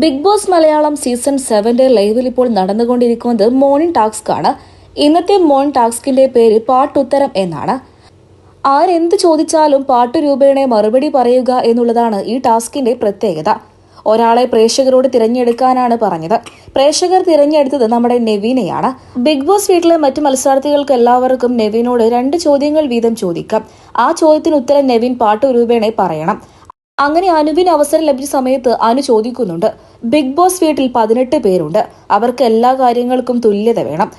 Big boss Malayalam season 7 ലൈവിൽ ഇപ്പോൾ നടന്നുകൊണ്ടിരിക്കുന്നത് മോർണിംഗ് ടാസ്ക് ആണ്. ഇന്നത്തെ മോർണിംഗ് ടാസ്കിന്റെ പേര് പാട്ടുത്തരം എന്നാണ്. ആരെന്ത് ചോദിച്ചാലും പാട്ടുരൂപേണ മറുപടി പറയുക എന്നുള്ളതാണ് ഈ ടാസ്കിന്റെ പ്രത്യേകത. ഒരാളെ പ്രേക്ഷകരോട് തിരഞ്ഞെടുക്കാനാണ് പറഞ്ഞത്. പ്രേക്ഷകർ തിരഞ്ഞെടുത്തത് നമ്മുടെ നെവിനെയാണ്. ബിഗ് ബോസ് വീട്ടിലെ മറ്റു മത്സരാർത്ഥികൾക്ക് എല്ലാവർക്കും നെവിനോട് 2 ചോദ്യങ്ങൾ വീതം ചോദിക്കാം. ആ ചോദ്യത്തിന് ഉത്തരം നെവിൻ പാട്ടുരൂപേണ പറയണം. അങ്ങനെ അനുവിന് അവസരം ലഭിച്ച സമയത്ത് അനു ചോദിക്കുന്നുണ്ട്, ബിഗ് ബോസ് വീട്ടിൽ 18 പേരുണ്ട്, അവർക്ക് എല്ലാ കാര്യങ്ങൾക്കും തുല്യത വേണം.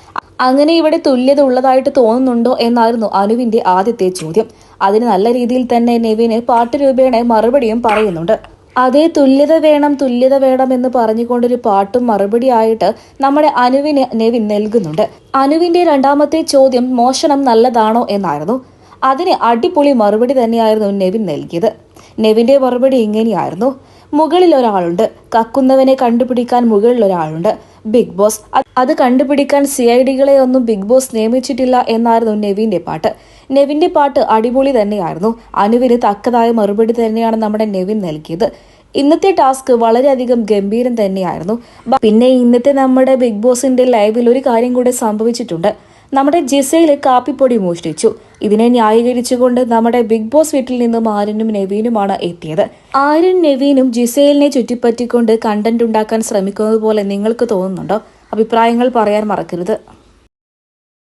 അങ്ങനെ ഇവിടെ തുല്യത ഉള്ളതായിട്ട് തോന്നുന്നുണ്ടോ എന്നായിരുന്നു അനുവിന്റെ ആദ്യത്തെ ചോദ്യം. അതിന് നല്ല രീതിയിൽ തന്നെ നെവിന് പാട്ടുരൂപേണ മറുപടിയും പറയുന്നുണ്ട്. അതേ, തുല്യത വേണം എന്ന് പറഞ്ഞുകൊണ്ടൊരു പാട്ടും മറുപടി ആയിട്ട് നമ്മുടെ അനുവിന് നെവിൻ നൽകുന്നുണ്ട്. അനുവിന്റെ രണ്ടാമത്തെ ചോദ്യം മോഷണം നല്ലതാണോ എന്നായിരുന്നു. അതിന് അടിപൊളി മറുപടി തന്നെയായിരുന്നു നെവിൻ നൽകിയത്. നെവിന്റെ മറുപടി ഇങ്ങനെയായിരുന്നു, മുകളിൽ ഒരാളുണ്ട്, കക്കുന്നവനെ കണ്ടുപിടിക്കാൻ മുകളിൽ ഒരാളുണ്ട്. ബിഗ് ബോസ് അത് കണ്ടുപിടിക്കാൻ CIDകളെ ഒന്നും ബിഗ് ബോസ് നിയമിച്ചിട്ടില്ല എന്നായിരുന്നു നെവിന്റെ പാട്ട്. നെവിന്റെ പാട്ട് അടിപൊളി തന്നെയായിരുന്നു. അനുവിന് തക്കതായ മറുപടി തന്നെയാണ് നമ്മുടെ നെവിൻ നൽകിയത്. ഇന്നത്തെ ടാസ്ക് വളരെയധികം ഗംഭീരം തന്നെയായിരുന്നു. പിന്നെ ഇന്നത്തെ നമ്മുടെ ബിഗ് ബോസിന്റെ ലൈവിൽ ഒരു കാര്യം കൂടെ സംഭവിച്ചിട്ടുണ്ട്. നമ്മുടെ ജിസയില് കാപ്പിപ്പൊടി മോഷ്ടിച്ചു. ഇതിനെ ന്യായീകരിച്ചുകൊണ്ട് നമ്മുടെ ബിഗ് ബോസ് വീട്ടിൽ നിന്നും ആര്യനും നെവീനുമാണ് എത്തിയത്. ആര്യൻ നെവീനും ജിസയിലിനെ ചുറ്റിപ്പറ്റിക്കൊണ്ട് കണ്ടന്റ് ഉണ്ടാക്കാൻ ശ്രമിക്കുന്നത് പോലെ നിങ്ങൾക്ക് തോന്നുന്നുണ്ടോ? അഭിപ്രായങ്ങൾ പറയാൻ മറക്കരുത്.